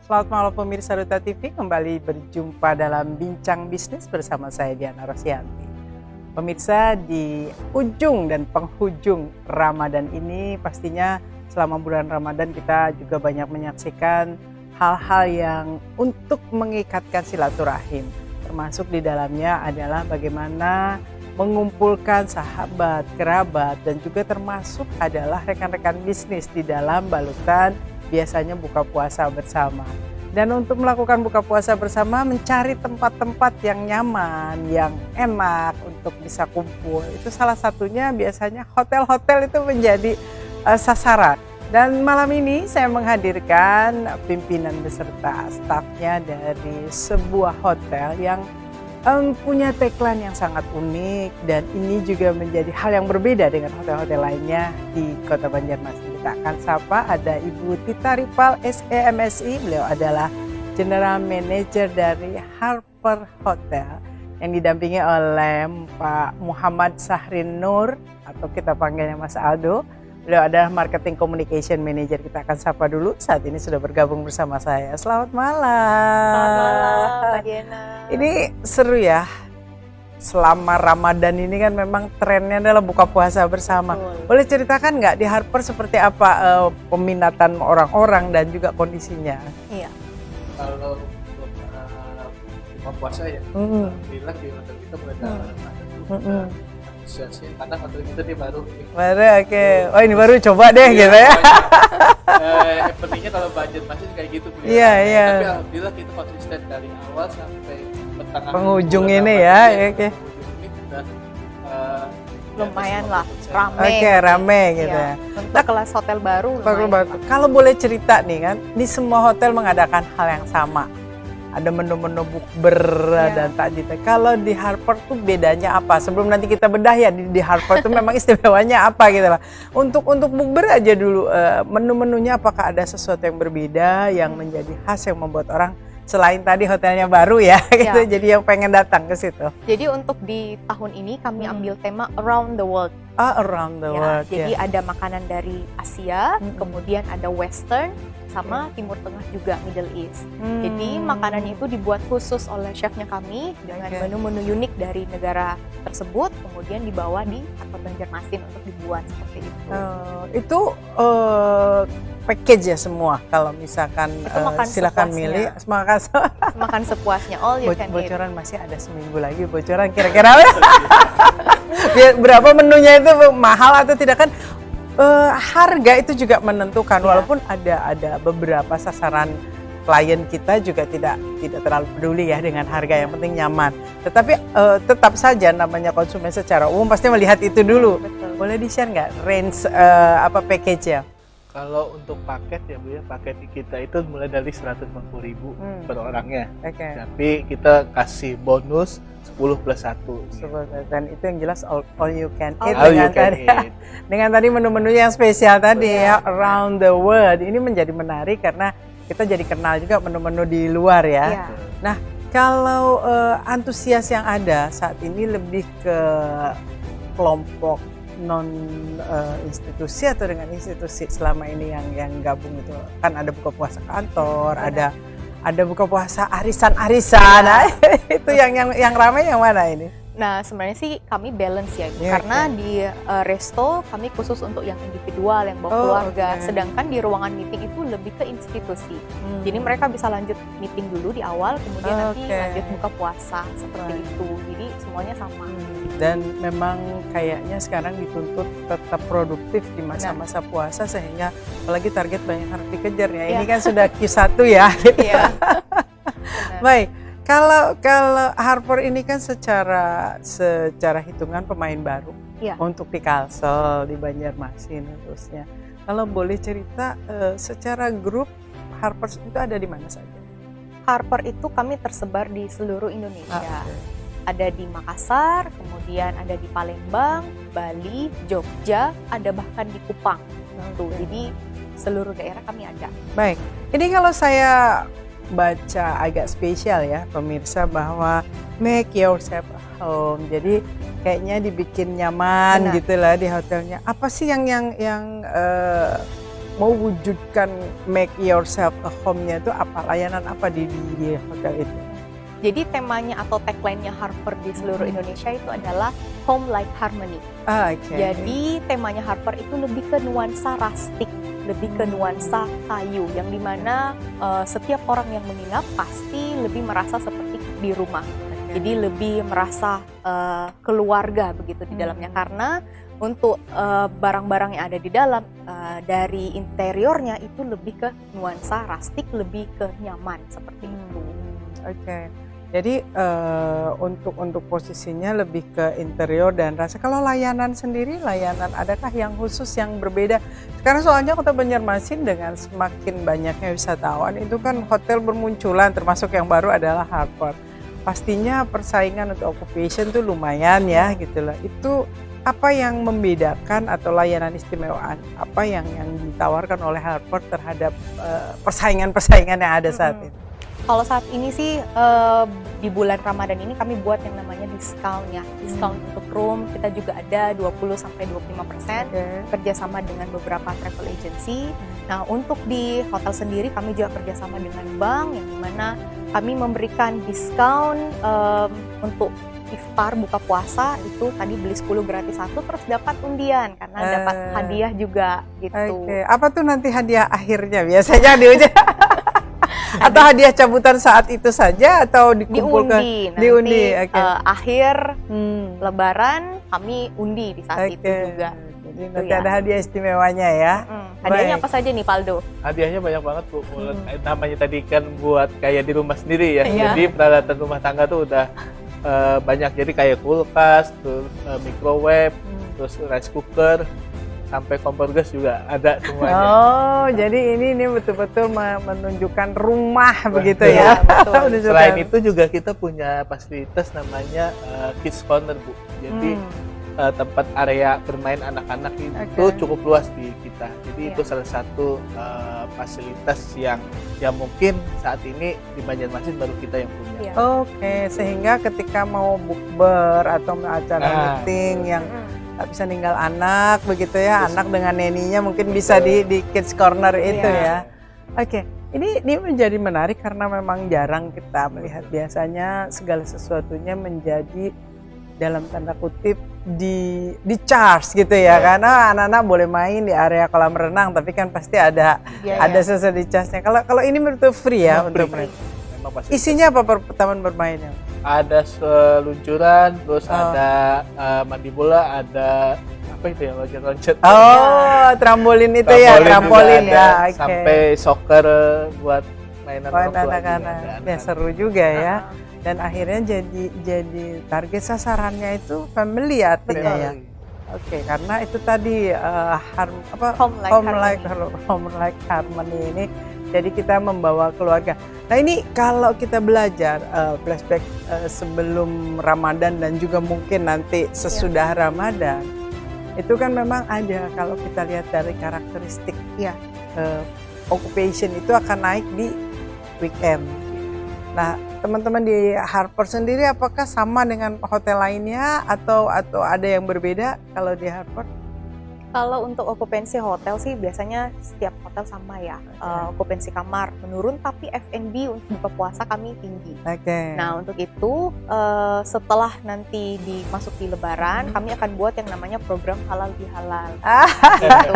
Selamat malam pemirsa Duta TV, kembali berjumpa dalam Bincang Bisnis bersama saya Diana Rosianti. Pemirsa, di ujung dan penghujung Ramadan ini pastinya selama bulan Ramadan kita juga banyak menyaksikan hal-hal yang untuk mengikatkan silaturahim. Termasuk di dalamnya adalah bagaimana mengumpulkan sahabat, kerabat, dan juga termasuk adalah rekan-rekan bisnis di dalam balutan biasanya buka puasa bersama. Dan untuk melakukan buka puasa bersama, mencari tempat-tempat yang nyaman, yang enak untuk bisa kumpul. Itu salah satunya biasanya hotel-hotel itu menjadi sasaran. Dan malam ini saya menghadirkan pimpinan beserta stafnya dari sebuah hotel yang punya tagline yang sangat unik, dan ini juga menjadi hal yang berbeda dengan hotel-hotel lainnya di Kota Banjarmasin. Kita akan sapa ada Ibu Tita Ripal SEMSI, beliau adalah General Manager dari Harper Hotel yang didampingi oleh Pak Muhammad Sahrin Nur atau kita panggilnya Mas Aldo. Beliau adalah Marketing Communication Manager. Kita akan sapa dulu, saat ini sudah bergabung bersama saya. Selamat malam. Selamat malam, Mbak Diana. Ini seru ya, selama Ramadan ini kan memang trennya adalah buka puasa bersama. Betul. Boleh ceritakan nggak di Harper seperti apa peminatan orang-orang dan juga kondisinya? Iya. Kalau untuk buka puasa ya, alhamdulillah di hotel kita mulai ada Ramadan. Antusiasnya karena hotel kita nih baru. Oke. Oh ini baru coba deh gitu ya. Happeningnya kalau Banjarmasin kayak gitu. Iya. Tapi alhamdulillah kita konsisten dari awal sampai pertengahan penghujung bulan ini Ramadan ya. Oke. Penghujung ini udah Lumayan di lah, atas 50%. rame. Oke, rame gitu ya. Untuk kelas hotel baru lumayan. Kalau boleh cerita nih kan, di semua hotel mengadakan hal yang sama. Ada menu-menu bukber dan takjil. Kalau di Harper tuh bedanya apa? Sebelum nanti kita bedah ya di Harper tuh memang istimewanya apa gitu lah. Untuk bukber aja dulu, menu-menunya apakah ada sesuatu yang berbeda yang menjadi khas yang membuat orang selain tadi hotelnya baru ya, gitu, jadi yang pengen datang ke situ. Jadi untuk di tahun ini kami ambil tema Around the World. Around the world. Jadi ada makanan dari Asia, kemudian ada Western, sama Timur Tengah juga, Middle East. Jadi makanan itu dibuat khusus oleh chefnya kami dengan menu-menu unik dari negara tersebut, kemudian dibawa di Harper Banjarmasin untuk dibuat seperti itu. Itu package ya semua. Kalau misalkan silakan milih, makan sepuasnya, all you can eat. Bocoran masih ada seminggu lagi, bocoran kira-kira berapa menunya itu mahal atau tidak kan? Harga itu juga menentukan, walaupun ada beberapa sasaran klien kita juga tidak terlalu peduli ya dengan harga, yang penting nyaman. Tetapi tetap saja namanya konsumen secara umum pasti melihat itu dulu. Betul. Boleh di-share nggak range package ya? Kalau untuk paket ya Bu ya, paket kita itu mulai dari 150.000 per orangnya. Tapi kita kasih bonus 10 plus 1. Dan itu yang jelas all you can eat, All you can eat. dengan tadi menu-menu yang spesial tadi ya, Around the World. Ini menjadi menarik karena kita jadi kenal juga menu-menu di luar ya. Nah, kalau antusias yang ada saat ini lebih ke kelompok non institusi atau dengan institusi selama ini yang gabung itu kan ada buka puasa kantor, ada buka puasa arisan-arisan. Nah, itu yang ramai yang mana ini? Nah, sebenarnya sih kami balance ya, karena di resto kami khusus untuk yang individual, yang bawa keluarga. Sedangkan di ruangan meeting itu lebih ke institusi. Jadi mereka bisa lanjut meeting dulu di awal, kemudian nanti lanjut buka puasa seperti itu. Jadi semuanya sama. Dan memang kayaknya sekarang dituntut tetap produktif di masa-masa puasa, sehingga apalagi target banyak harus dikejar ya. Ini kan sudah Q1 ya. Gitu. Baik. Kalau Harper ini kan secara hitungan pemain baru untuk di Kalsel, di Banjarmasin terusnya. Kalau boleh cerita secara grup Harper itu ada di mana saja? Harper itu kami tersebar di seluruh Indonesia. Ada di Makassar, kemudian ada di Palembang, Bali, Jogja, ada bahkan di Kupang. Jadi seluruh daerah kami ada. Baik, ini kalau saya baca agak spesial ya pemirsa, bahwa make yourself home. Jadi kayaknya dibikin nyaman gitu lah di hotelnya. Apa sih yang mewujudkan make yourself a home-nya itu apa, layanan apa di hotel itu? Jadi temanya atau tagline-nya Harper di seluruh Indonesia itu adalah Home Like Harmony. Jadi temanya Harper itu lebih ke nuansa rustic, lebih ke nuansa kayu, yang dimana setiap orang yang menginap pasti lebih merasa seperti di rumah. Jadi lebih merasa keluarga begitu di dalamnya, karena untuk barang-barang yang ada di dalam dari interiornya itu lebih ke nuansa rustic, lebih ke nyaman seperti itu. Jadi untuk posisinya lebih ke interior dan rasa. Kalau layanan sendiri, adakah yang khusus yang berbeda? Sekarang soalnya Kota Banjarmasin dengan semakin banyaknya wisatawan itu kan hotel bermunculan, termasuk yang baru adalah Harper. Pastinya persaingan untuk occupation tuh lumayan ya gitu lah. Itu apa yang membedakan atau layanan istimewaan apa yang ditawarkan oleh Harper terhadap persaingan-persaingan yang ada saat ini? Kalau saat ini sih di bulan Ramadan ini kami buat yang namanya diskon ya. Diskon untuk room kita juga ada 20-25% kerjasama dengan beberapa travel agency. Nah, untuk di hotel sendiri kami juga kerjasama dengan bank, yang dimana kami memberikan diskon untuk iftar buka puasa itu tadi beli 10 gratis 1 terus dapat undian karena dapat hadiah juga gitu. Apa tuh nanti hadiah akhirnya biasanya di ujung? Atau hadiah cabutan saat itu saja atau dikumpulkan? Diundi. Akhir Lebaran kami undi di saat itu juga. Jadi nanti ada hadiah istimewanya ya. Hadiahnya apa saja nih Paldo? Hadiahnya banyak banget Bu. Namanya tadi kan buat kayak di rumah sendiri ya. Jadi peralatan rumah tangga tuh udah banyak. Jadi kayak kulkas, terus microwave, terus rice cooker, sampai kompor gas juga ada semuanya. Jadi ini betul-betul menunjukkan rumah begitu ya. Betul. Selain itu juga kita punya fasilitas namanya Kids Corner Bu. Jadi tempat area bermain anak-anak itu cukup luas di kita. Jadi itu salah satu fasilitas yang mungkin saat ini di Banjarmasin baru kita yang punya. Sehingga ketika mau bukber atau acara meeting yang nggak bisa ninggal anak begitu ya, anak dengan neninya mungkin bisa di Kids Corner itu ya. Ini menjadi menarik karena memang jarang kita melihat, biasanya segala sesuatunya menjadi dalam tanda kutip di charge gitu ya, karena anak-anak boleh main di area kolam renang tapi kan pasti ada sesuatu di charge-nya. Kalau ini menurut free ya untuk mereka. Isinya apa taman bermainnya? Ada seluncuran, terus ada mandi bola, ada apa itu ya, loncat-loncat. Trampolin itu ya, trampolin ya. Sampai soccer buat mainan anak-anak. Ya seru juga ya. Dan akhirnya jadi target sasarannya itu family artinya ya. Karena itu tadi home like harmony ini. Jadi kita membawa keluarga. Nah ini kalau kita belajar flashback sebelum Ramadan dan juga mungkin nanti sesudah Ramadan, itu kan memang ada, kalau kita lihat dari karakteristik occupation itu akan naik di weekend. Nah teman-teman di Harper sendiri apakah sama dengan hotel lainnya atau ada yang berbeda kalau di Harper? Kalau untuk okupansi hotel sih biasanya setiap hotel sama ya, okupansi kamar menurun tapi F&B untuk buka puasa kami tinggi. Nah untuk itu setelah nanti dimasuki Lebaran kami akan buat yang namanya program halal bihalal. Gitu.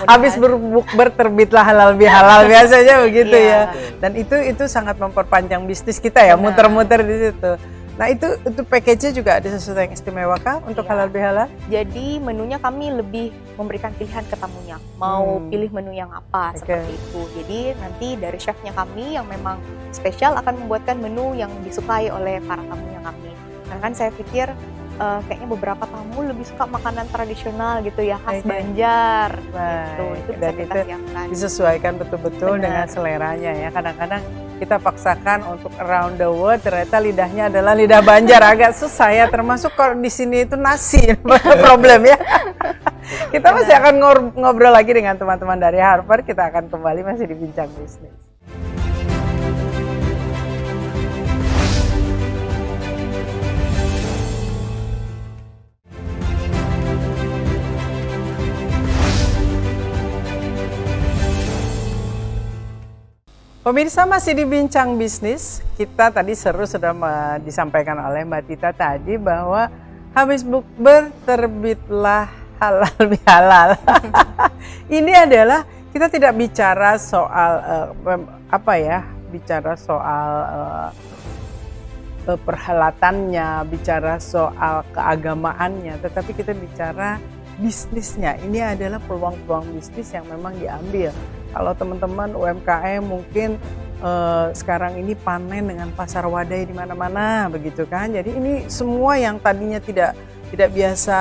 Habis berbukber terbitlah halal bihalal biasanya begitu ya. Dan itu sangat memperpanjang bisnis kita ya, muter-muter di situ. Nah itu package-nya juga ada sesuatu yang istimewa kah untuk halal bihalal? Jadi menunya kami lebih memberikan pilihan ke tamunya, mau pilih menu yang apa seperti itu. Jadi nanti dari chefnya kami yang memang spesial akan membuatkan menu yang disukai oleh para tamunya kami. Nah kan saya pikir kayaknya beberapa tamu lebih suka makanan tradisional gitu ya, khas Banjar. Gitu. Itu bisa kita siapkan. Disesuaikan betul-betul dengan seleranya ya. Kadang-kadang kita paksakan untuk around the world, ternyata lidahnya adalah lidah Banjar, agak susah ya, termasuk kalau di sini itu nasi problem ya. Kita masih akan ngobrol lagi dengan teman-teman dari Harper, kita akan kembali masih di Bincang Bisnis. Pemirsa masih di Bincang Bisnis. Kita tadi seru sudah disampaikan oleh Mbak Tita tadi bahwa habis bukber terbitlah halal bihalal. Ini adalah kita tidak bicara soal bicara soal perhelatannya, bicara soal keagamaannya, tetapi kita bicara bisnisnya. Ini adalah peluang-peluang bisnis yang memang diambil. Kalau teman-teman UMKM mungkin sekarang ini panen dengan pasar wadai di mana-mana begitu kan. Jadi ini semua yang tadinya tidak biasa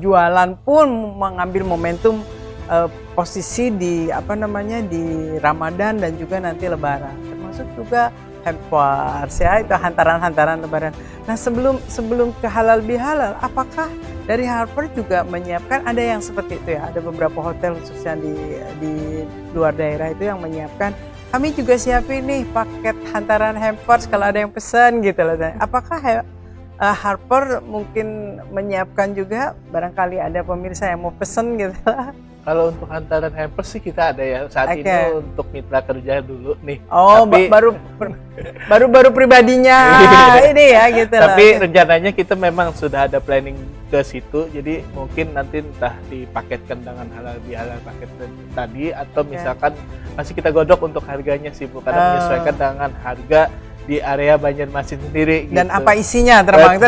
jualan pun mengambil momentum posisi di di Ramadan dan juga nanti Lebaran. Termasuk juga hampers ya, itu hantaran-hantaran Lebaran. Nah, sebelum ke halal bihalal, apakah dari Harper juga menyiapkan, ada yang seperti itu ya, ada beberapa hotel khususnya di luar daerah itu yang menyiapkan, kami juga siapin nih paket hantaran hampers kalau ada yang pesan gitu loh. Apakah Harper mungkin menyiapkan juga, barangkali ada pemirsa yang mau pesen gitu lah. Kalau untuk hantaran hampers sih kita ada ya saat ini untuk mitra kerja dulu nih. Oh, tapi baru pribadinya ini ya gitu lah. Tapi rencananya kita memang sudah ada planning ke situ, jadi mungkin nanti entah dipaketkan dengan halal bihalal paket tadi atau misalkan masih kita godok untuk harganya sih, bukan menyesuaikan dengan harga di area Banjarmasin sendiri. Dan gitu. apa isinya termasuk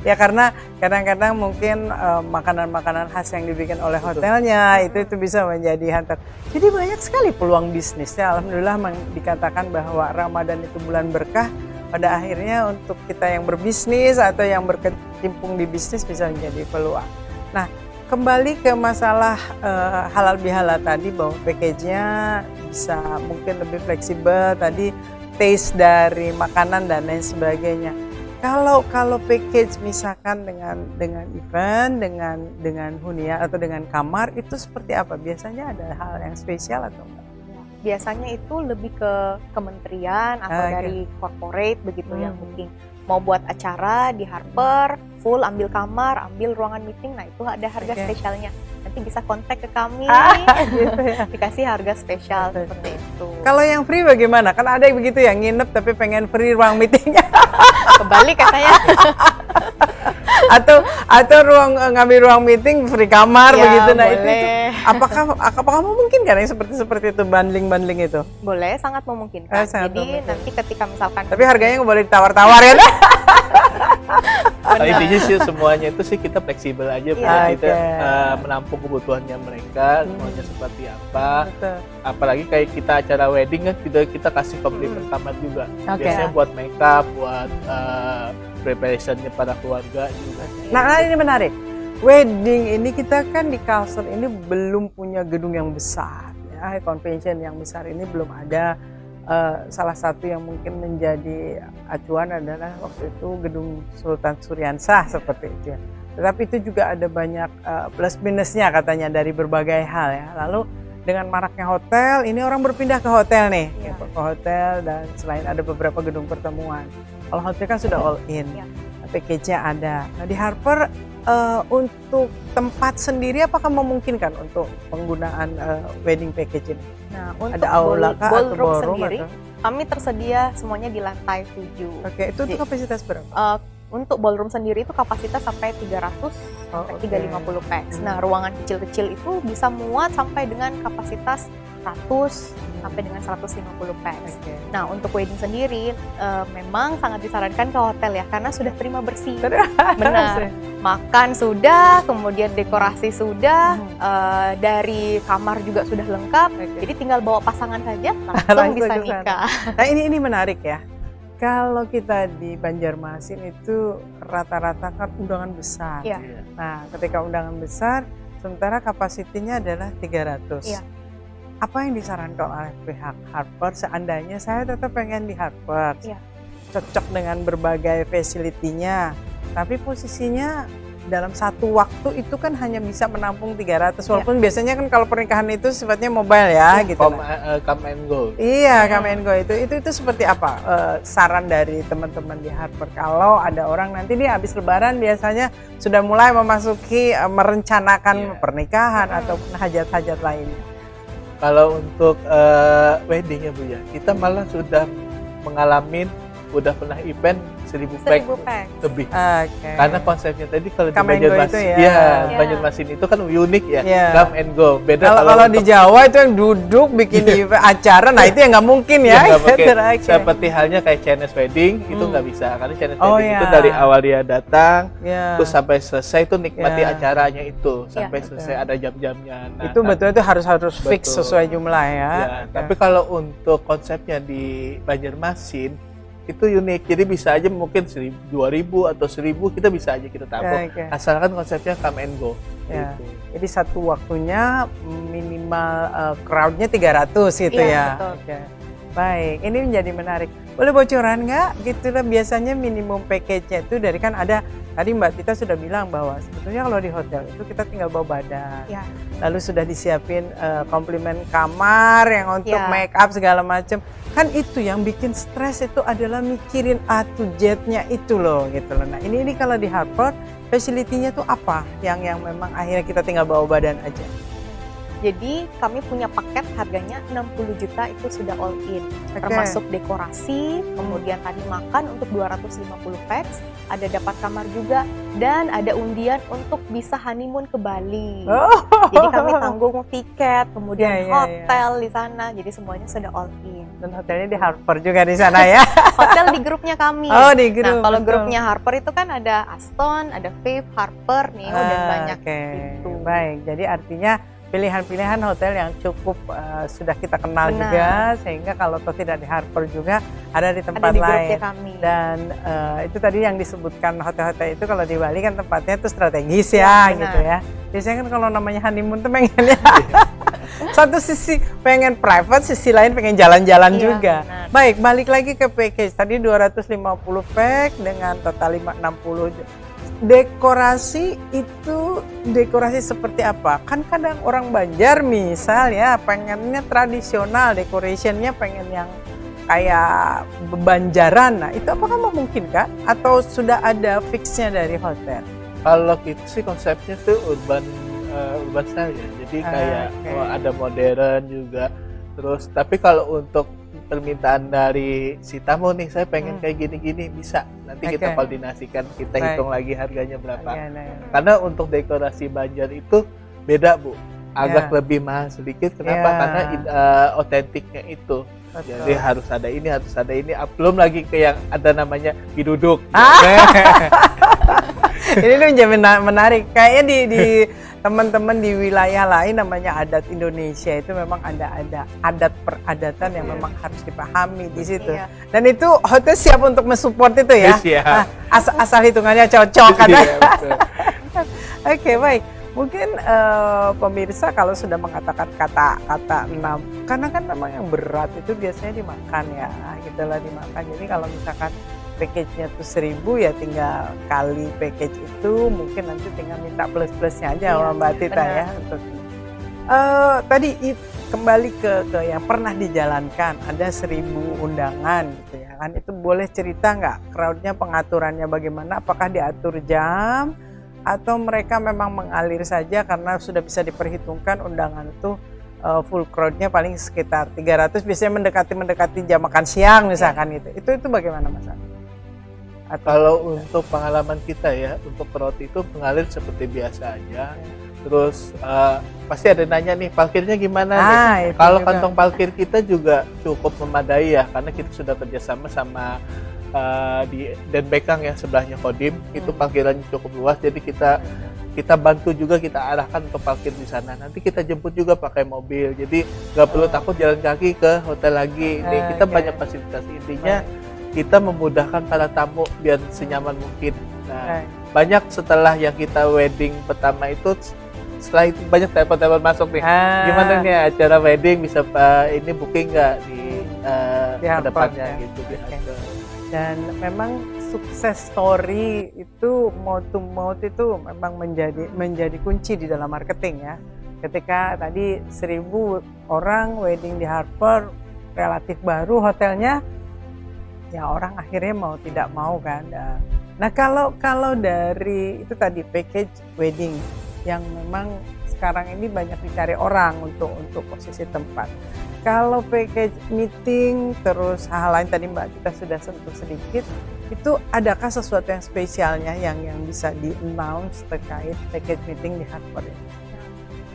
ya, karena kadang-kadang mungkin makanan-makanan khas yang dibikin oleh hotelnya itu bisa menjadi hantar. Jadi banyak sekali peluang bisnisnya. Alhamdulillah dikatakan bahwa Ramadan itu bulan berkah. Pada akhirnya untuk kita yang berbisnis atau yang berkecimpung di bisnis bisa menjadi peluang. Nah, kembali ke masalah halal bihalal tadi, bahwa package-nya bisa mungkin lebih fleksibel tadi, taste dari makanan dan lain sebagainya. Kalau package misalkan dengan event, dengan hunian atau dengan kamar, itu seperti apa? Biasanya ada hal yang spesial atau enggak? Biasanya itu lebih ke kementerian atau dari corporate begitu ya, mungkin mau buat acara di Harper, full ambil kamar, ambil ruangan meeting, nah itu ada harga spesialnya. Nanti bisa kontak ke kami, gitu ya. dikasih harga spesial seperti itu. Kalau yang free bagaimana? Kan ada yang begitu yang nginep tapi pengen free ruang meetingnya. Kebalik katanya. atau ngambil ruang meeting free kamar ya, begitu. Nah boleh. itu apakah memungkinkan yang seperti itu, bundling itu? Boleh, sangat memungkinkan. Jadi nanti ketika misalkan, tapi harganya nggak boleh ditawar-tawar ya. Intinya sih semuanya itu sih kita fleksibel aja, kita menampung kebutuhannya mereka, semuanya seperti apa. Betul. Apalagi kayak kita acara wedding kan kita kasih komplimen kamar juga. Biasanya buat makeup, buat preparationnya para keluarga juga. Nah ini menarik. Wedding ini kita kan di Kalsel ini belum punya gedung yang besar ya, convention yang besar ini belum ada. Salah satu yang mungkin menjadi acuan adalah waktu itu gedung Sultan Suryansah seperti itu ya. Tetapi itu juga ada banyak plus minusnya katanya dari berbagai hal ya. Lalu dengan maraknya hotel, ini orang berpindah ke hotel nih, ke hotel, dan selain ada beberapa gedung pertemuan. Kalau hotel kan sudah all in, package-nya ada. Nah di Harper untuk tempat sendiri apakah memungkinkan untuk penggunaan wedding package ini? Nah, untuk ada aula kah atau ballroom ballroom sendiri, atau? kami tersedia semuanya di lantai 7. Oke, itu kapasitas berapa? Untuk ballroom sendiri itu kapasitas sampai 300 sampai 350 pax. Nah, ruangan kecil-kecil itu bisa muat sampai dengan kapasitas 100 sampai dengan 150 pax. Nah, untuk wedding sendiri memang sangat disarankan ke hotel ya, karena sudah terima bersih. Benar. Makan sudah, kemudian dekorasi sudah, dari kamar juga sudah lengkap. Jadi tinggal bawa pasangan saja langsung bisa nikah. Nah, ini menarik ya. Kalau kita di Banjarmasin itu rata-rata kan undangan besar. Iya. Nah, ketika undangan besar, sementara kapasitinya adalah 300. Iya. Apa yang disarankan oleh pihak Harper seandainya saya tetap pengen di Harper? Iya. Cocok dengan berbagai fasilitinya, tapi posisinya dalam satu waktu itu kan hanya bisa menampung 300, walaupun biasanya kan kalau pernikahan itu sifatnya mobile ya, gitu. Come and go. Iya, come and go itu seperti apa saran dari teman-teman di Harper kalau ada orang nanti dia habis Lebaran biasanya sudah mulai memasuki merencanakan pernikahan ataupun hajat-hajat lainnya. Kalau untuk wedding ya Bu ya, kita malah sudah mengalami, udah pernah event 1000 pack 1000 pack. lebih. Oke. Karena konsepnya tadi kalau di Come and go Banjarmasin, itu ya. iya, Iya. Banjarmasin itu kan unik ya, Iya. come and go. Beda Kalau di untuk- Jawa itu yang duduk bikin event acara, nah itu yang nggak mungkin ya. Iya, nggak mungkin. Oke. Seperti halnya kayak Chinese wedding itu Hmm. nggak bisa, karena Chinese Oh, wedding iya. itu dari awal dia datang Ya. terus sampai selesai itu nikmati Iya. acaranya itu sampai Iya, selesai ada jam-jamnya. Nah, Itu betul itu harus fix Betul. sesuai jumlah ya. ya, Oke. tapi kalau untuk konsepnya di Banjarmasin itu unik, jadi bisa aja mungkin 2000 atau 1000 kita bisa aja kita tampung, Oke. asalkan konsepnya come and go. Ya. Gitu. Jadi satu waktunya minimal crowd-nya 300 gitu Iya, ya. betul. Oke. Baik, ini menjadi menarik. Boleh bocoran nggak? Gitu lah biasanya minimum package-nya itu dari kan ada tadi Mbak Tita sudah bilang bahwa sebetulnya kalau di hotel itu kita tinggal bawa badan. Ya. Lalu sudah disiapin komplimen kamar yang untuk Ya. make up segala macam. Kan itu yang bikin stres itu adalah mikirin A to Z-nya itu loh gitu loh. Nah, ini kalau di Harper facility-nya tuh apa yang memang akhirnya kita tinggal bawa badan aja. Jadi kami punya paket harganya 60 juta itu sudah all in. Termasuk dekorasi, kemudian tadi makan untuk 250 packs, ada dapat kamar juga, dan ada undian untuk bisa honeymoon ke Bali. Oh. Jadi kami tanggung tiket, kemudian Iya, iya, hotel di sana, jadi semuanya sudah all in. Dan hotelnya di Harper juga di sana ya. Hotel di grupnya kami. Oh, di grup. Nah, kalau betul. grupnya Harper itu kan ada Aston, ada Faith, Harper, Neo, dan banyak Oke, gitu. baik. Jadi artinya pilihan-pilihan hotel yang cukup sudah kita kenal Benar. juga, sehingga kalau toh tidak di Harper juga ada di tempat Ada di lain. grupnya kami. Dan itu tadi yang disebutkan hotel-hotel itu kalau di Bali kan tempatnya itu strategis Ya, ya, benar. gitu ya. Biasanya kan kalau namanya honeymoon tuh pengennya satu sisi pengen private, sisi lain pengen jalan-jalan Iya, juga. benar. Baik, balik lagi ke package. Tadi 250 pack dengan total 560. Dekorasi itu dekorasi seperti apa? Kan kadang orang Banjar misal ya pengennya tradisional, decorationnya pengen yang kayak Banjaran. Nah, itu apakah memungkinkan atau sudah ada fixnya dari hotel? Kalau kita sih konsepnya tuh urban style ya, jadi kayak Oke. ada modern juga. Terus tapi kalau untuk permintaan dari si tamu nih, saya pengen kayak gini-gini, bisa. Nanti kita Oke. koordinasikan, kita Baik. hitung lagi harganya berapa. Nah, Karena untuk dekorasi Banjar itu beda Bu, agak Ya. lebih mahal sedikit. Kenapa? Ya. Karena otentiknya itu. betul. Jadi harus ada ini, harus ada ini. Belum lagi ke yang ada namanya biduduk. Ini menjadi menarik. Kayaknya di teman-teman di wilayah lain namanya adat Indonesia itu memang ada adat peradatan yang Iya. memang harus dipahami di situ. Iya. Dan itu hotel siap untuk mensupport itu ya. Iya. Ah, asal hitungannya cocok kan. Iya, betul. Oke, baik. Mungkin pemirsa kalau sudah mengatakan kata-kata 6, karena kan memang yang berat itu biasanya dimakan ya, gitulah dimakan. Jadi kalau misalkan package-nya tuh 1000 ya tinggal kali package itu, mungkin nanti tinggal minta plus-plusnya aja Iya, sama Mbak Tita benar. ya. Untuk tadi kembali ke yang pernah dijalankan, ada 1000 undangan gitu ya kan. Itu boleh cerita nggak crowd-nya, pengaturannya bagaimana? Apakah diatur jam? Atau mereka memang mengalir saja karena sudah bisa diperhitungkan undangan itu full crowd-nya paling sekitar 300, biasanya mendekati jam makan siang misalkan gitu. Itu bagaimana Mas? Atau Kalau untuk pengalaman kita ya, untuk crowd itu mengalir seperti biasa aja. Terus pasti ada nanya nih, parkirnya gimana nih? itu Kalau juga. kantong parkir kita juga cukup memadai ya, karena kita sudah kerjasama sama di Den Bekang ya, sebelahnya Kodim. Itu parkirannya cukup luas, jadi kita bantu juga, kita arahkan untuk parkir di sana. Nanti kita jemput juga pakai mobil, jadi nggak perlu takut jalan kaki ke hotel lagi. Ini kita Oke. banyak fasilitas, intinya kita memudahkan para tamu biar senyaman mungkin. Nah, banyak setelah yang kita wedding pertama itu, setelah itu banyak telepon-telepon masuk nih. Gimana nih acara wedding, bisa ini booking nggak di Harper, kedepannya ya. gitu di Oke. Harper. Dan memang sukses story itu mouth to mouth itu memang menjadi kunci di dalam marketing ya. Ketika tadi 1000 orang wedding di Harper, relatif baru hotelnya, ya orang akhirnya mau tidak mau kan. Nah kalau dari itu tadi package wedding yang memang sekarang ini banyak dicari orang untuk posisi tempat. Kalau package meeting terus hal lain tadi Mbak kita sudah sentuh sedikit, itu adakah sesuatu yang spesialnya yang bisa di-announce terkait package meeting di Harper ini?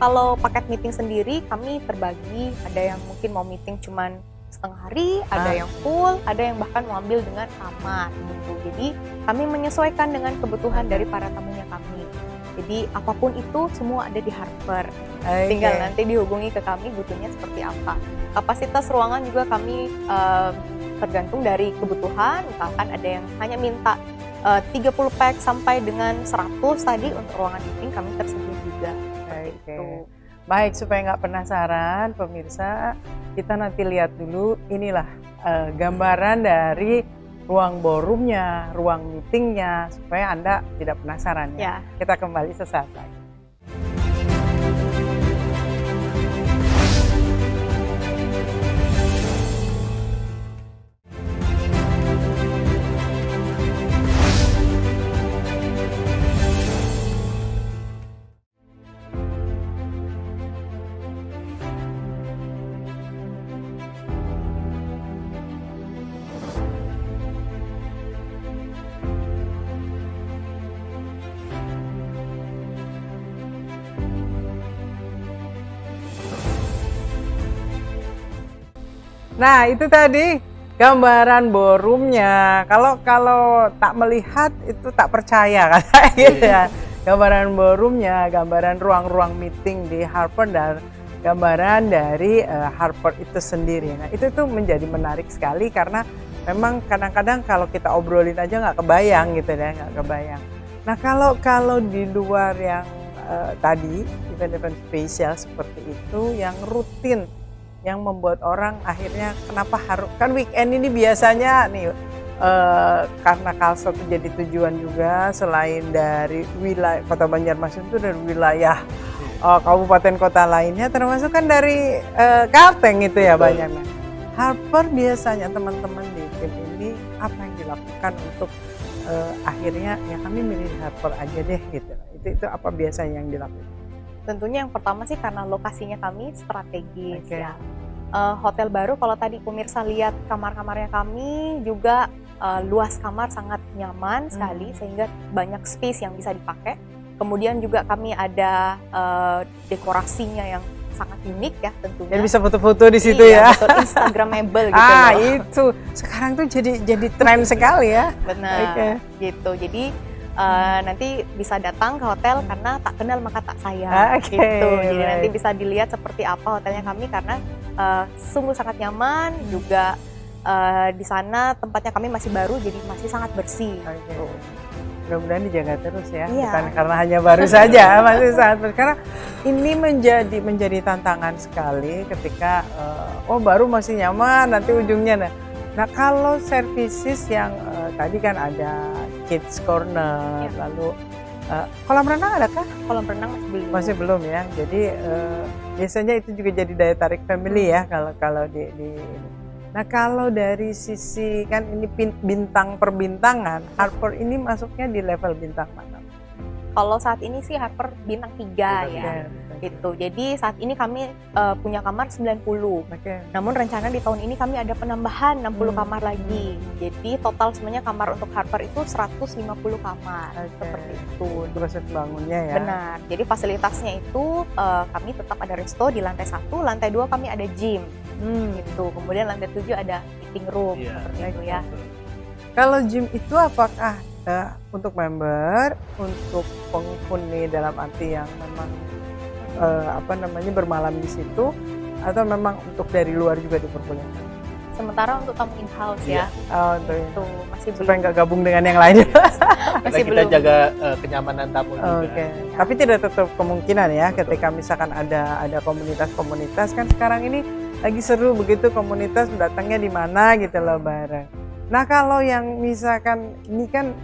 Kalau paket meeting sendiri kami terbagi, ada yang mungkin mau meeting cuman setengah hari, ada yang full, ada yang bahkan mau ambil dengan kamar gitu. Jadi kami menyesuaikan dengan kebutuhan dari para tamunya kami. Jadi apapun itu semua ada di Harper. Tinggal nanti dihubungi ke kami butuhnya seperti apa. Kapasitas ruangan juga kami tergantung dari kebutuhan. Misalkan ada yang hanya minta 30 pack sampai dengan 100 tadi untuk ruangan meeting kami tersedia juga. Gitu. Baik, supaya nggak penasaran pemirsa, kita nanti lihat dulu inilah gambaran dari ruang ballroomnya, ruang meetingnya, supaya Anda tidak penasaran ya. Kita kembali sesaat lagi. Nah, itu tadi gambaran ballroomnya. Kalau tak melihat itu tak percaya kan gitu ya. Gambaran ballroomnya, gambaran ruang-ruang meeting di Harper dan gambaran dari Harper itu sendiri. Nah, itu tuh menjadi menarik sekali karena memang kadang-kadang kalau kita obrolin aja nggak kebayang gitu ya, nggak kebayang. Nah, kalau di luar yang tadi event-event spesial seperti itu yang rutin, yang membuat orang akhirnya kenapa harus, kan weekend ini biasanya nih karena Kalsel itu jadi tujuan juga selain dari wilayah Kota Banjarmasin itu dari wilayah kabupaten kota lainnya termasuk kan dari Kalteng itu ya banyaknya. Harper biasanya teman-teman di tim ini apa yang dilakukan untuk akhirnya ya kami milih Harper aja deh gitu. Itu apa biasanya yang dilakukan? Tentunya yang pertama sih karena lokasinya kami strategis ya. Hotel baru kalau tadi pemirsa lihat kamar-kamarnya kami juga luas kamar sangat nyaman sekali sehingga banyak space yang bisa dipakai. Kemudian juga kami ada dekorasinya yang sangat unik ya tentunya. Jadi bisa foto-foto di situ ya. Betul, Instagramable gitu loh. Itu sekarang tuh jadi tren sekali ya. Benar. Gitu. Jadi nanti bisa datang ke hotel karena tak kenal maka tak sayang gitu. Jadi nanti bisa dilihat seperti apa hotelnya kami karena sungguh sangat nyaman juga di sana tempatnya kami masih baru jadi masih sangat bersih. Gitu. Mudah-mudahan dijaga terus ya, bukan karena hanya baru saja, masih sangat bersih. Karena ini menjadi tantangan sekali ketika baru masih nyaman nanti ujungnya. Nah kalau services yang tadi kan ada kids corner, lalu kolam renang adakah? Kolam renang masih belum ya. Jadi biasanya itu juga jadi daya tarik family ya kalau di Nah kalau dari sisi kan ini bintang perbintangan, Harper ini masuknya di level bintang mana? Kalau saat ini sih Harper bintang 3 ya. Gitu. Jadi saat ini kami punya kamar 90. Namun rencana di tahun ini kami ada penambahan 60 kamar lagi. Jadi total sebenarnya kamar untuk Harper itu 150 kamar. Seperti itu. Proses bangunnya ya. Benar. Jadi fasilitasnya itu kami tetap ada resto di lantai 1, lantai 2 kami ada gym. Gitu. Kemudian lantai 7 ada meeting room seperti itu ya. Kalau gym itu apakah untuk member, untuk penghuni dalam arti yang memang bermalam di situ atau memang untuk dari luar juga diperbolehkan? Sementara untuk tamu in-house ya. Untuk itu masih belum. Supaya nggak gabung dengan yang lain. Masih kita belum jaga kenyamanan tamu juga. Tapi tidak tertutup kemungkinan ya ketika misalkan ada komunitas-komunitas kan sekarang ini lagi seru begitu komunitas datangnya di mana gitu loh bareng. Nah kalau yang misalkan ini kan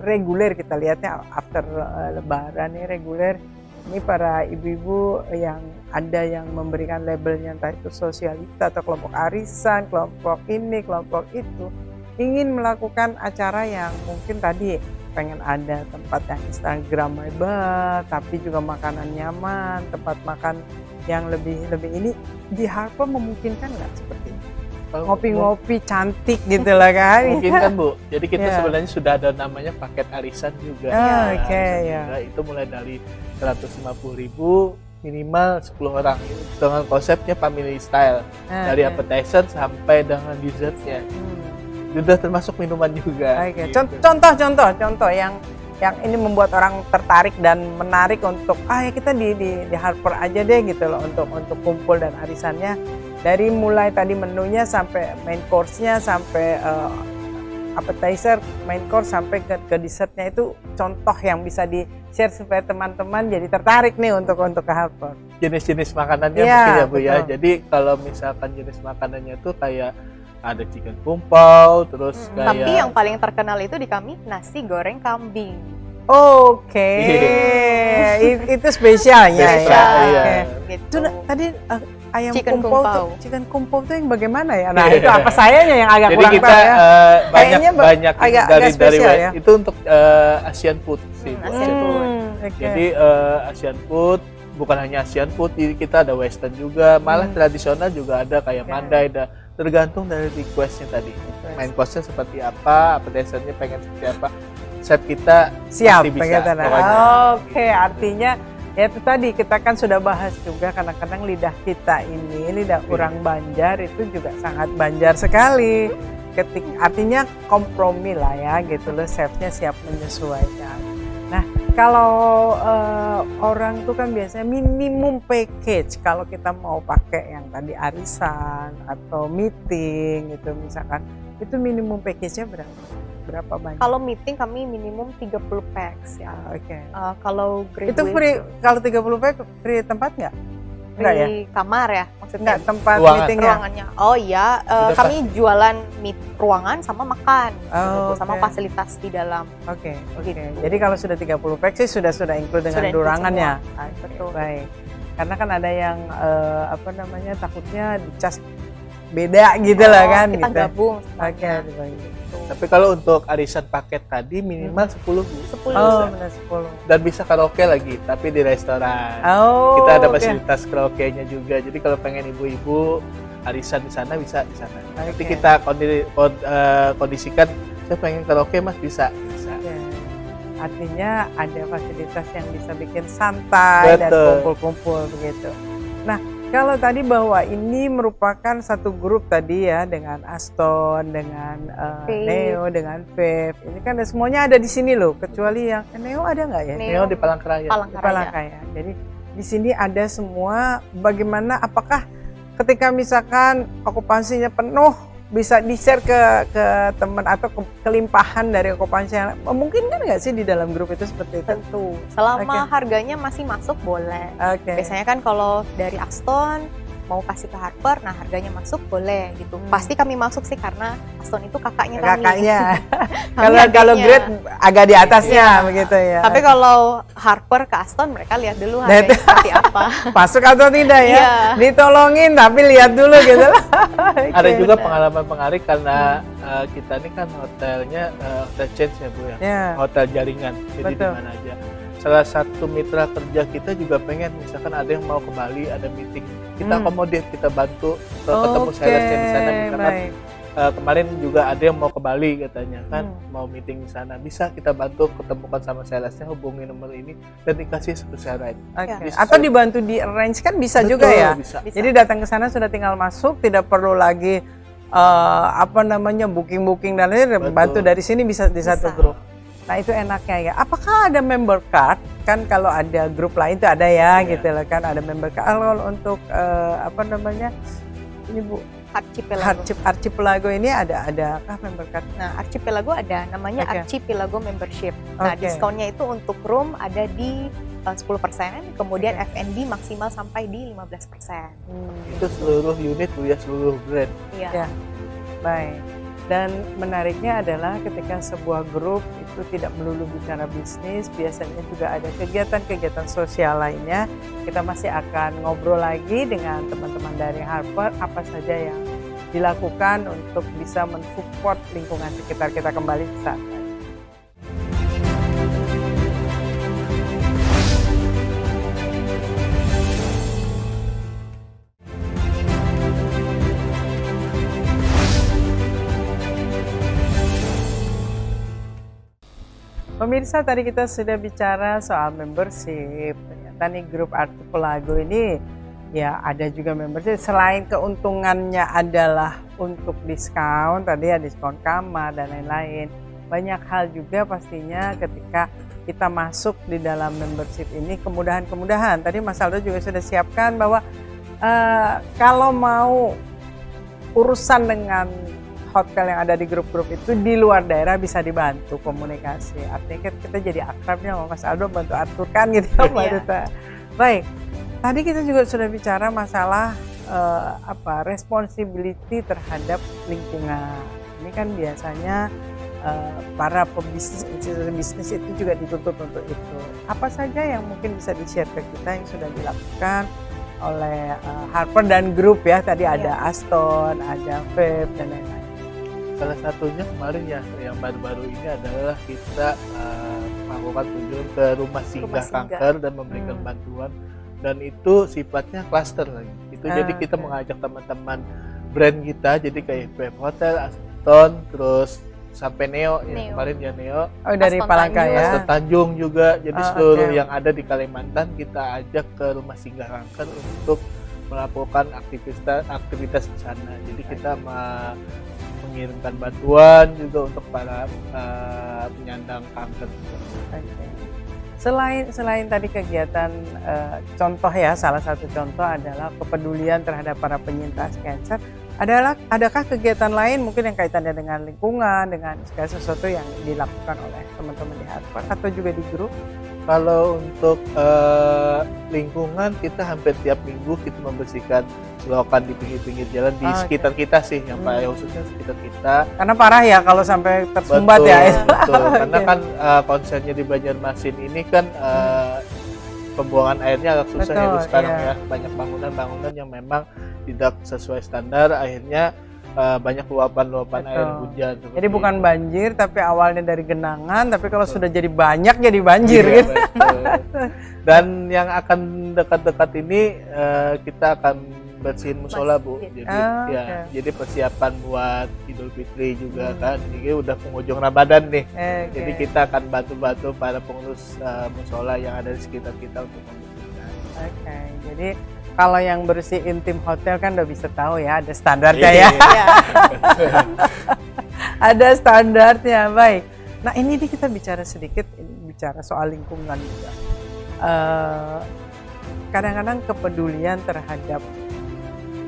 reguler kita lihatnya after lebaran nih reguler. Ini para ibu-ibu yang ada yang memberikan labelnya entah itu sosialita atau kelompok arisan, kelompok ini, kelompok itu ingin melakukan acara yang mungkin tadi pengen ada tempat yang instagramable, tapi juga makanan nyaman, tempat makan yang lebih ini di Harper memungkinkan nggak seperti itu? Ngopi-ngopi cantik gitu lah kan? Mungkin kan Bu. Jadi kita Ya. sebenarnya sudah ada namanya paket arisan juga. Oke, Arisan ya. juga. Itu mulai dari 150.000 minimal 10 orang dengan konsepnya family style. Dari Oke. appetizer sampai dengan dessertnya. Sudah termasuk minuman juga. Oke. gitu. Contoh yang ini membuat orang tertarik dan menarik untuk ya kita di Harper aja deh gitu loh untuk kumpul dan arisannya, dari mulai tadi menunya sampai main course-nya sampai appetizer, main course sampai ke dessertnya, itu contoh yang bisa di-share supaya teman-teman jadi tertarik nih untuk ke Harper. Jenis-jenis makanannya Iya, mungkin ya Bu ya. betul. Jadi kalau misalkan jenis makanannya tuh kayak ada chicken kumpau, terus kayak Tapi yang paling terkenal itu di kami nasi goreng kambing. Oke, itu spesialnya ya. Spesial, iya. Oke. Gitu. Itu tadi ayam Chicken kumpau kumpau. tuh, chicken kumpau tuh yang bagaimana ya? Nah itu apa sayanya yang agak jadi kurang kita tahu ya? Kayaknya banyak agak dari spesial ya? itu untuk Asian food sih Bu. Asian food. Oke. Jadi Asian food bukan hanya Asian food, jadi kita ada Western juga, malah tradisional juga ada kayak Oke. Mandai, tergantung dari requestnya tadi. Main course-nya seperti apa, appetizer-nya pengen seperti apa, chef kita Siap, pasti bisa. pengen pokoknya. Oke, artinya ya itu tadi kita kan sudah bahas juga, kadang-kadang lidah kita ini, lidah orang Banjar itu juga sangat Banjar sekali. Artinya kompromi lah ya gitu loh, chefnya siap menyesuaikan. Nah kalau orang tuh kan biasanya minimum package kalau kita mau pakai yang tadi arisan atau meeting gitu misalkan, itu minimum package-nya berapa banyak? Kalau meeting kami minimum 30 packs ya. Oke. Kalau Itu graduate free, kalau 30 pack free tempat nggak? Enggak ya? di kamar ya maksudnya. Enggak, tempat Ruangan. meetingnya. Ruangannya. Oh iya, Sudah kami jualan ruangan sama makan, Oh, sama oke. fasilitas di dalam. Oke, oke. Gitu. Jadi kalau sudah 30 pack sih sudah include dengan Sudah include ruangannya. semua. Oke, Betul. baik. Karena kan ada yang takutnya dicas beda gitu lah kan Kita gitu. gabung Oke, semuanya. baik. Tapi kalau untuk arisan paket tadi minimal 10 Bu. 10. Oh, benar 10. Dan bisa karaoke lagi, tapi di restoran. Oh, Kita ada oke. fasilitas karaoke-nya juga. Jadi kalau pengen ibu-ibu arisan di sana bisa di sana. Nanti Oke. kita kondisikan, saya pengen karaoke Mas, bisa. Oke. Artinya ada fasilitas yang bisa bikin santai dan Betul. kumpul-kumpul begitu. Nah, kalau tadi bahwa ini merupakan satu grup tadi ya, dengan Aston, dengan Faith. Neo, dengan Faith. Ini kan semuanya ada di sini loh, kecuali yang Neo ada nggak ya? Neo. Neo di Palangkaraya. Di Palangkaraya. Palangkaraya. Jadi di sini ada semua. Bagaimana? Apakah ketika misalkan okupansinya penuh bisa di-share ke teman atau kelimpahan dari okupansi yang memungkinkan nggak sih di dalam grup itu seperti itu? Tentu. Selama Oke. harganya masih masuk boleh. Oke. Biasanya kan kalau dari Aston mau kasih ke Harper, nah harganya masuk boleh gitu. Pasti kami masuk sih karena Aston itu kakaknya kami. Kakaknya. Kami Kalau adiknya. grade agak di atasnya Iya. begitu ya. Tapi kalau Harper ke Aston mereka lihat dulu Lihat. harganya seperti apa. masuk atau tidak ya? Iya. Ditolongin tapi lihat dulu gitu lah. Ada Oke. juga pengalaman menarik karena kita ini kan hotelnya hotel chain ya Bu ya. Ya. Hotel jaringan. Jadi di Betul. mana aja. Salah satu mitra kerja kita juga pengen misalkan ada yang mau ke Bali, ada meeting, kita akomodir, kita bantu ketemu salesnya di sana. Misalkan baik. kemarin juga ada yang mau ke Bali katanya kan, mau meeting di sana, bisa kita bantu ketemukan sama salesnya, hubungi nomor ini dan dikasih spesial rate. Oke. Bisa. Atau dibantu di arrange kan bisa Betul, juga ya. bisa. Bisa. Jadi datang ke sana sudah tinggal masuk, tidak perlu lagi booking dan lain-lain, Betul. bantu dari sini bisa di satu Bisa. grup. Nah itu enaknya ya. Apakah ada member card? Kan kalau ada grup lain itu ada ya, Iya. gitu loh kan, ada member card. Kalau untuk ini Bu, Archipelago. Archipelago ini adakah member card? Nah, Archipelago ada namanya Oke. Archipelago membership. Nah, Oke. diskonnya itu untuk room ada di 10%, kemudian F&B maksimal sampai di 15%. Itu seluruh unit Bu ya, seluruh brand. Iya. Ya. Baik. Dan menariknya adalah ketika sebuah grup itu tidak melulu bicara bisnis, biasanya juga ada kegiatan-kegiatan sosial lainnya. Kita masih akan ngobrol lagi dengan teman-teman dari Harper, apa saja yang dilakukan untuk bisa mensupport lingkungan sekitar kita kembali saat lagi. Pemirsa, tadi kita sudah bicara soal membership. Ternyata nih grup Archipelago ini ya ada juga membership. Selain keuntungannya adalah untuk diskon, tadi ya diskon kamar dan lain-lain. Banyak hal juga pastinya ketika kita masuk di dalam membership ini, kemudahan-kemudahan. Tadi Mas Aldo juga sudah siapkan bahwa kalau mau urusan dengan hotel yang ada di grup-grup itu di luar daerah bisa dibantu komunikasi. Artinya kita jadi akrabnya sama Mas Aldo, bantu aturkan gitu ya Mbak Duta. Baik, tadi kita juga sudah bicara masalah responsibility terhadap lingkungan. Ini kan biasanya para pebisnis, institusi bisnis itu juga dituntut untuk itu. Apa saja yang mungkin bisa di-share ke kita yang sudah dilakukan oleh Harper dan grup ya? Tadi ada Aston, ada Vape dan lain-lain. Salah satunya kemarin ya yang baru-baru ini adalah kita melakukan kunjungan ke rumah singgah kanker dan memberikan bantuan, dan itu sifatnya cluster lagi. Itu jadi kita mengajak teman-teman brand kita, jadi kayak Vape Hotel, Aston, terus sampai Neo. Ya kemarin ya Neo. Oh, dari Palangkaraya. Aston Tanjung juga. Jadi seluruh yang ada di Kalimantan kita ajak ke rumah singgah kanker untuk melakukan aktivitas di sana. Jadi kita mengirimkan bantuan juga untuk para penyandang kanker. Selain tadi kegiatan contoh ya, salah satu contoh adalah kepedulian terhadap para penyintas kanker. Adakah kegiatan lain mungkin yang kaitannya dengan lingkungan, dengan segala sesuatu yang dilakukan oleh teman-teman di Harper atau juga di grup? Kalau untuk lingkungan, kita hampir tiap minggu kita membersihkan selokan di pinggir-pinggir jalan di sekitar kita sih, yang paling khususnya sekitar kita. Karena parah ya kalau sampai tersumbat ya. Betul. Karena kan konsepnya di Banjarmasin ini kan pembuangan airnya agak susah ya sekarang ya. Banyak bangunan-bangunan yang memang tidak sesuai standar, akhirnya banyak luapan air hujan. Jadi bukan banjir, tapi awalnya dari genangan, tapi kalau sudah jadi banyak jadi banjir gitu. Dan yang akan dekat-dekat ini kita akan bersihin musola Bu. Jadi jadi persiapan buat Idul Fitri juga kan. Ini udah penghujung Ramadan nih. Jadi kita akan bantu-bantu para pengurus musola yang ada di sekitar kita untuk membersihkan. Jadi kalau yang bersihin tim hotel kan udah bisa tahu ya, ada standarnya ya. Ada standarnya, baik. Nah ini kita bicara sedikit, bicara soal lingkungan juga. Kadang-kadang kepedulian terhadap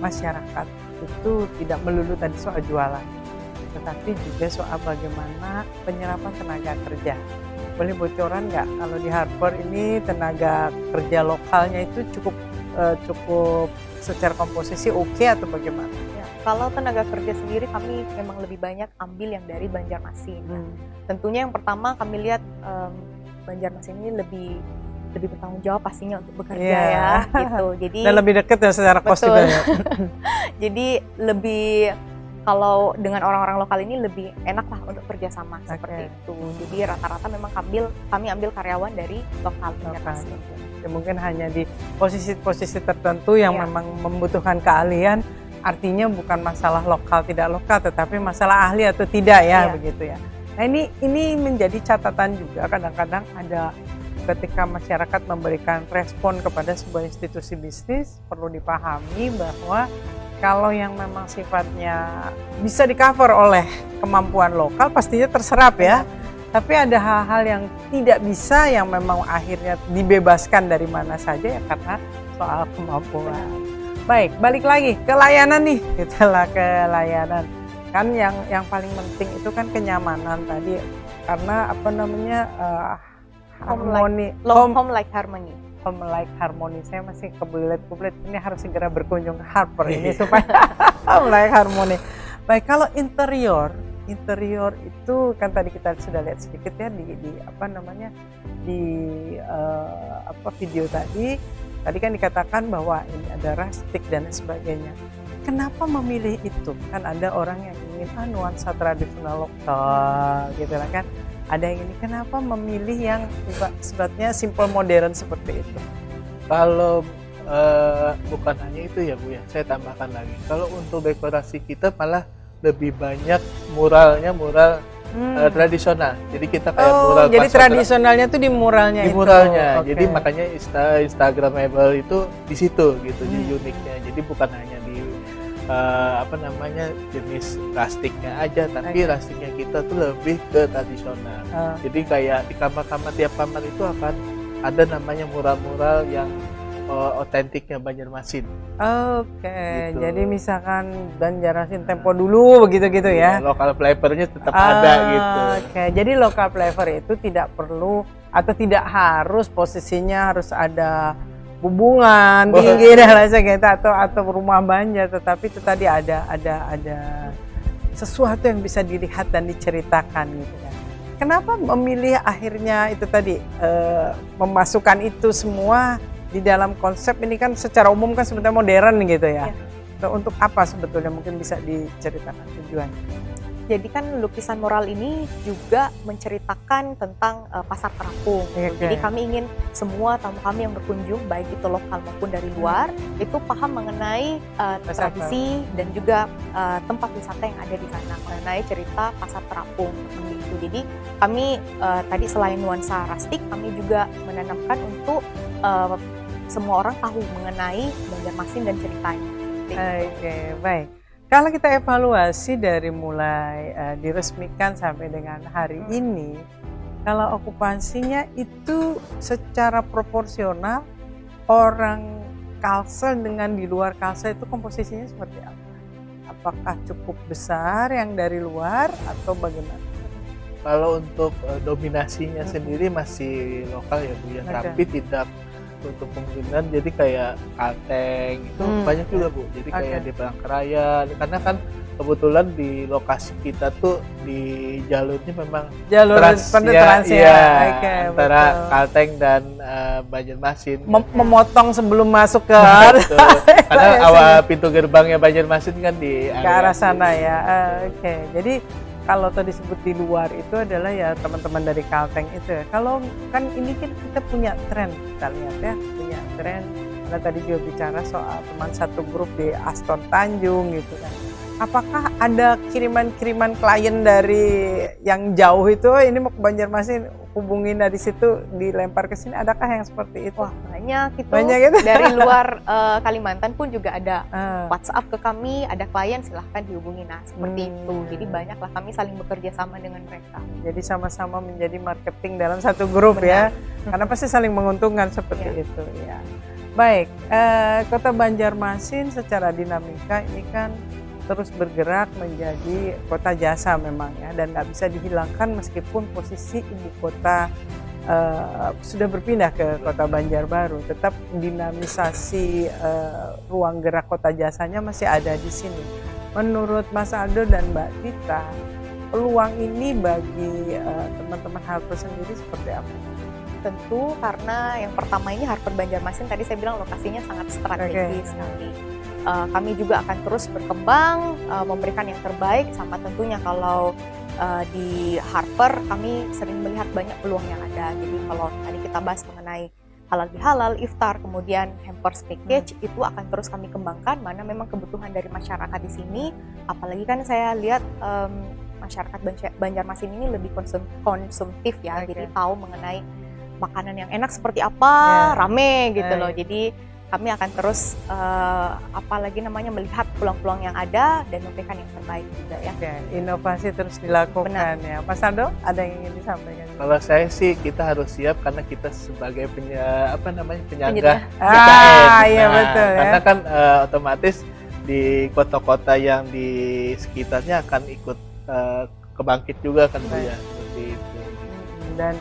masyarakat itu tidak melulu tadi soal jualan, tetapi juga soal bagaimana penyerapan tenaga kerja. Boleh bocoran nggak kalau di Harper ini tenaga kerja lokalnya itu cukup secara komposisi oke atau bagaimana? Ya, kalau tenaga kerja sendiri kami memang lebih banyak ambil yang dari Banjarmasin. Tentunya yang pertama kami lihat Banjarmasin ini lebih bertanggung jawab pastinya untuk bekerja ya gitu. Jadi dan lebih dekat ya secara kos juga ya. Jadi lebih, kalau dengan orang-orang lokal ini lebih enak lah untuk kerjasama seperti itu. Jadi rata-rata memang kami ambil karyawan dari lokal. Ya, mungkin hanya di posisi-posisi tertentu yang memang membutuhkan keahlian, artinya bukan masalah lokal tidak lokal, tetapi masalah ahli atau tidak ya begitu ya. Nah ini menjadi catatan juga kadang-kadang ada ketika masyarakat memberikan respon kepada sebuah institusi bisnis, perlu dipahami bahwa kalau yang memang sifatnya bisa di-cover oleh kemampuan lokal pastinya terserap ya. Tapi ada hal-hal yang tidak bisa yang memang akhirnya dibebaskan dari mana saja ya karena soal kemampuan. Baik, balik lagi ke layanan nih. Kita ke layanan. Kan yang paling penting itu kan kenyamanan tadi, karena apa namanya harmoni, home like harmony. Home like harmony. Saya masih kebelet-kebelet, ini harus segera berkunjung ke Harper ini supaya home like harmony. Baik, kalau interior itu kan tadi kita sudah lihat sedikit ya di video tadi kan dikatakan bahwa ini ada rustic dan sebagainya. Kenapa memilih itu? Kan ada orang yang ingin nuansa tradisional lokal gitu lah kan. Ada yang ini, kenapa memilih yang sifatnya simple modern seperti itu? Kalau bukan hanya itu ya Bu ya, saya tambahkan lagi. Kalau untuk dekorasi kita malah lebih banyak mural tradisional. Jadi kita kayak Oh, mural jadi pasar tradisionalnya tuh di muralnya di itu. muralnya. Oke. Jadi makanya Instagramable itu di situ gitu. Jadi Hmm. uniknya. Jadi bukan hanya di jenis plastiknya aja, tapi Oke. plastiknya kita tuh lebih ke tradisional. Oh, Jadi kayak di kamar-kamar tiap kamar itu akan ada namanya mural-mural yang otentiknya Banjarmasin. Oke, Gitu. jadi misalkan Banjarmasin tempo dulu begitu-gitu ya. Lokal flavornya tetap ada gitu. Oke, jadi local flavor itu tidak perlu atau tidak harus posisinya harus ada hubungan tinggi dan lain sebagainya atau rumah Banjar, tetapi itu tadi ada sesuatu yang bisa dilihat dan diceritakan gitu kan. Kenapa memilih akhirnya itu tadi memasukkan itu semua di dalam konsep ini kan secara umum kan sebetulnya modern gitu ya. Nah, untuk apa sebetulnya mungkin bisa diceritakan tujuannya? Jadi kan lukisan mural ini juga menceritakan tentang pasar terapung. Oke. Jadi kami ingin semua tamu kami yang berkunjung, baik itu lokal maupun dari luar, itu paham mengenai Pasar tradisi dan juga tempat wisata yang ada di sana, mengenai cerita pasar terapung seperti itu. Jadi kami tadi selain nuansa rustik, kami juga menanamkan untuk semua orang tahu mengenai Banjarmasin dan ceritanya. Oke, baik. Kalau kita evaluasi dari mulai diresmikan sampai dengan hari ini, kalau okupansinya itu secara proporsional orang Kalsel dengan di luar Kalsel itu komposisinya seperti apa? Apakah cukup besar yang dari luar atau bagaimana? Kalau untuk dominasinya sendiri masih lokal ya Bu ya, Oke. tapi tidak untuk kemungkinan jadi kayak Kalteng itu banyak juga Bu. Jadi kayak Oke. di Palangkaraya, karena kan kebetulan di lokasi kita tuh di jalurnya memang Jalur trans trans ya. ya, Oke, antara betul. Kalteng dan Banjarmasin. Memotong sebelum masuk ke Betul. Karena Iya, awal pintu gerbangnya Banjarmasin kan di ke area arah sana sini. ya. Oke, jadi kalau tadi disebut di luar itu adalah ya teman-teman dari Kalteng itu ya. Kalau kan ini kan kita punya tren, kita lihat ya, punya tren. Karena tadi juga bicara soal teman satu grup di Aston Tanjung gitu kan. Apakah ada kiriman-kiriman klien dari yang jauh itu, ini mau ke Banjarmasin, hubungin dari situ dilempar ke sini, adakah yang seperti itu? Wah, banyak itu. Banyak itu? Dari luar Kalimantan pun juga ada Ah, WhatsApp ke kami, ada klien silahkan dihubungi. Nah, seperti itu. Hmm. Jadi banyaklah kami saling bekerja sama dengan mereka. jadi sama-sama menjadi marketing dalam satu grup ya, karena pasti saling menguntungkan seperti itu ya. Baik, Kota Banjarmasin secara dinamika ini kan terus bergerak menjadi kota jasa memang ya, dan nggak bisa dihilangkan meskipun posisi ibu kota sudah berpindah ke kota Banjarbaru, tetap dinamisasi ruang gerak kota jasanya masih ada di sini. Menurut Mas Aldo dan Mbak Tita, peluang ini bagi teman-teman Harper sendiri seperti apa? Tentu karena yang pertama ini Harper Banjarmasin, tadi saya bilang lokasinya sangat strategis sekali. Kami juga akan terus berkembang, memberikan yang terbaik, sama tentunya kalau di Harper kami sering melihat banyak peluang yang ada. Jadi kalau tadi kita bahas mengenai halal bihalal, iftar, kemudian hampers package, itu akan terus kami kembangkan, mana memang kebutuhan dari masyarakat di sini. Apalagi kan saya lihat masyarakat Banjarmasin ini lebih konsumtif ya, jadi tahu mengenai makanan yang enak seperti apa, rame gitu loh. Jadi kami akan terus melihat peluang-peluang yang ada dan memberikan yang terbaik juga ya. Oke, inovasi terus dilakukan ya. Mas Aldo, ada yang ingin disampaikan? Kalau saya sih kita harus siap karena kita sebagai penyangga Penyedia. IKN. Iya betul ya. Karena kan otomatis di kota-kota yang di sekitarnya akan ikut kebangkit juga kan Bu ya, seperti itu. Dan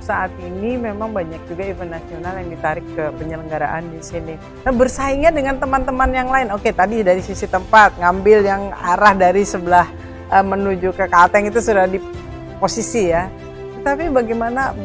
saat ini memang banyak juga event nasional yang ditarik ke penyelenggaraan di sini. Nah, bersaingnya dengan teman-teman yang lain. Oke, tadi dari sisi tempat, ngambil yang arah dari sebelah menuju ke Kalteng itu sudah di posisi ya. Tapi bagaimana,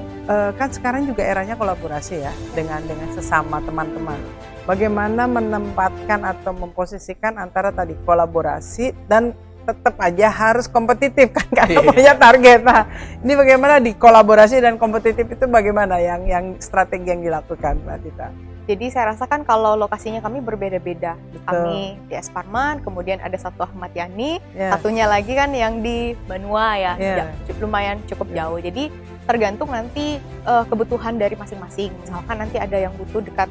kan sekarang juga eranya kolaborasi ya dengan sesama teman-teman. Bagaimana menempatkan atau memposisikan antara tadi kolaborasi dan tetap aja harus kompetitif kan, karena punya target. Nah, ini bagaimana di kolaborasi dan kompetitif itu bagaimana yang strategi yang dilakukan Mbak Tita? Jadi saya rasakan kalau lokasinya kami berbeda-beda. Betul. Kami di Es Parman, kemudian ada satu Ahmad Yani, Ya. satunya lagi kan yang di Banua ya, Ya. lumayan cukup jauh. Jadi tergantung nanti kebutuhan dari masing-masing. Misalkan nanti ada yang butuh dekat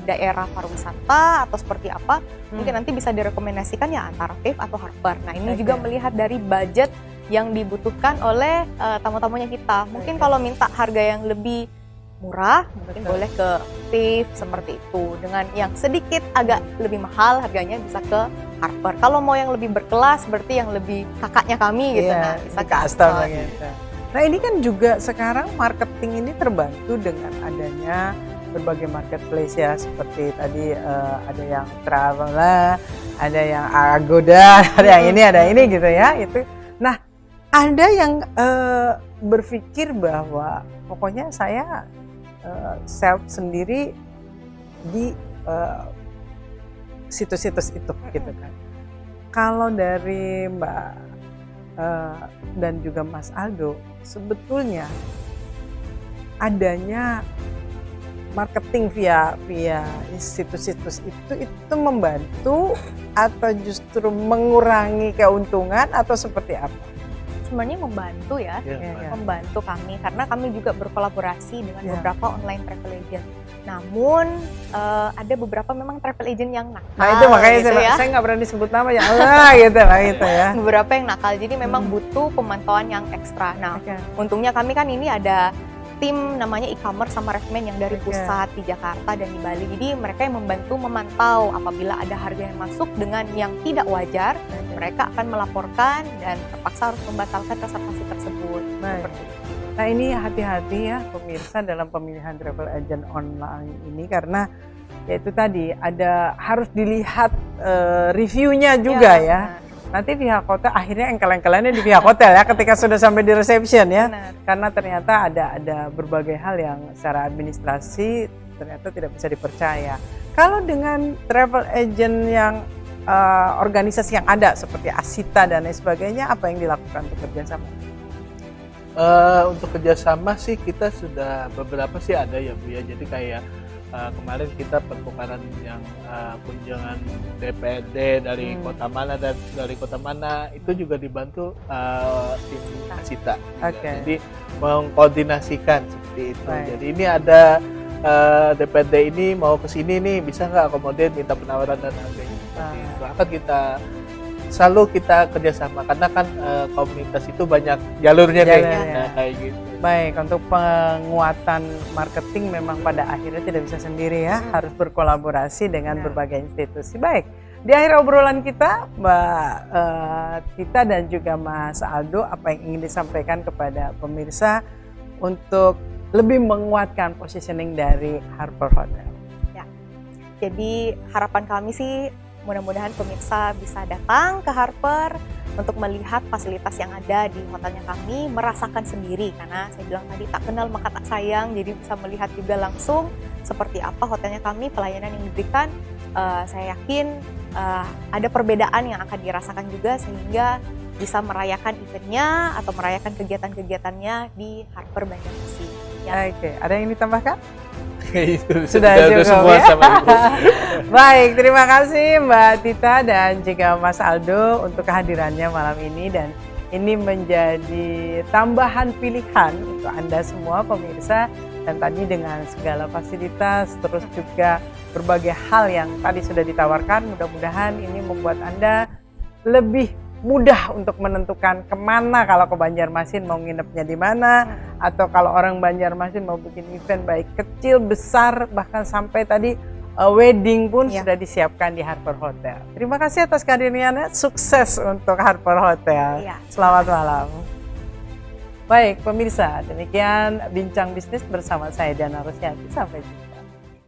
daerah pariwisata atau seperti apa, mungkin nanti bisa direkomendasikan ya antara Fave atau Harper. Nah ini Oke. juga melihat dari budget yang dibutuhkan oleh tamu-tamunya kita. Mungkin Oke. kalau minta harga yang lebih murah, mungkin Betul. boleh ke Fave seperti itu. Dengan yang sedikit agak lebih mahal harganya bisa ke Harper. Kalau mau yang lebih berkelas, berarti yang lebih kakaknya kami gitu. Iya, Nah, bisa di ke custom Harper. gitu. Nah ini kan juga sekarang marketing ini terbantu dengan adanya berbagai marketplace ya, seperti tadi ada yang Traveler, ada yang Agoda, ada yang ini, ada ini gitu ya. Itu. Nah ada yang berpikir bahwa pokoknya saya self sendiri di situs-situs itu gitu kan. Kalau dari Mbak dan juga Mas Aldo, sebetulnya adanya marketing via situs-situs itu membantu atau justru mengurangi keuntungan atau seperti apa? Sebenarnya membantu ya, Ya, Ya. membantu kami karena kami juga berkolaborasi dengan Ya. beberapa online travel agent. Namun ada beberapa memang travel agent yang nakal. Nah itu makanya gitu ya. saya nggak berani sebut nama ya Allah gitu lah itu ya. Beberapa yang nakal, jadi memang butuh pemantauan yang ekstra. Nah, Oke. untungnya kami kan ini ada tim namanya e-commerce sama Refman yang dari Oke. pusat di Jakarta dan di Bali. Jadi mereka yang membantu memantau apabila ada harga yang masuk dengan yang tidak wajar, mereka akan melaporkan dan terpaksa harus membatalkan reservasi tersebut. Baik. Seperti itu. Nah ini hati-hati ya pemirsa dalam pemilihan travel agent online ini karena yaitu tadi ada harus dilihat reviewnya juga ya. Nanti pihak hotel akhirnya engkel-engkelannya di pihak hotel ya ketika sudah sampai di reception ya. Benar. Karena ternyata ada berbagai hal yang secara administrasi ternyata tidak bisa dipercaya. Kalau dengan travel agent yang organisasi yang ada seperti Asita dan lain sebagainya, apa yang dilakukan untuk kerjasama? Untuk kerjasama sih kita sudah beberapa sih ada ya Bu ya. Jadi kayak kemarin kita pertukaran yang kunjungan DPD dari kota mana dan dari kota mana itu juga dibantu tim Asita. Oke. Jadi mengkoordinasikan seperti itu. Baik. Jadi ini ada DPD ini mau ke sini nih, bisa nggak akomodir minta penawaran dan harganya seperti itu. Akan selalu kita kerjasama karena kan komunitas itu banyak jalurnya deh. Jalurnya. Nah, kayak gitu. Baik, untuk penguatan marketing memang pada akhirnya tidak bisa sendiri ya, harus berkolaborasi dengan berbagai institusi. Baik, di akhir obrolan kita, Mbak Tita dan juga Mas Aldo, apa yang ingin disampaikan kepada pemirsa untuk lebih menguatkan positioning dari Harper Hotel? Ya. Jadi harapan kami sih mudah-mudahan pemirsa bisa datang ke Harper untuk melihat fasilitas yang ada di hotelnya kami, merasakan sendiri karena saya bilang tadi tak kenal maka tak sayang, jadi bisa melihat juga langsung seperti apa hotelnya kami, pelayanan yang diberikan. Saya yakin ada perbedaan yang akan dirasakan juga sehingga bisa merayakan eventnya atau merayakan kegiatan-kegiatannya di Harper Banjarmasin. Ya. Oke, ada yang ditambahkan? Itu Sudah cukup semua ya? sama Ibu. Baik, terima kasih Mbak Tita dan juga Mas Aldo untuk kehadirannya malam ini, dan ini menjadi tambahan pilihan untuk Anda semua pemirsa, dan tadi dengan segala fasilitas terus juga berbagai hal yang tadi sudah ditawarkan, mudah-mudahan ini membuat Anda lebih mudah untuk menentukan kemana, kalau ke Banjarmasin mau nginepnya di mana, atau kalau orang Banjarmasin mau bikin event baik kecil, besar, bahkan sampai tadi wedding pun sudah disiapkan di Harper Hotel. Terima kasih atas kehadirannya, sukses untuk Harper Hotel. Ya. Selamat malam. Baik pemirsa, demikian Bincang Bisnis bersama saya Diana Rosyanti, sampai jumpa.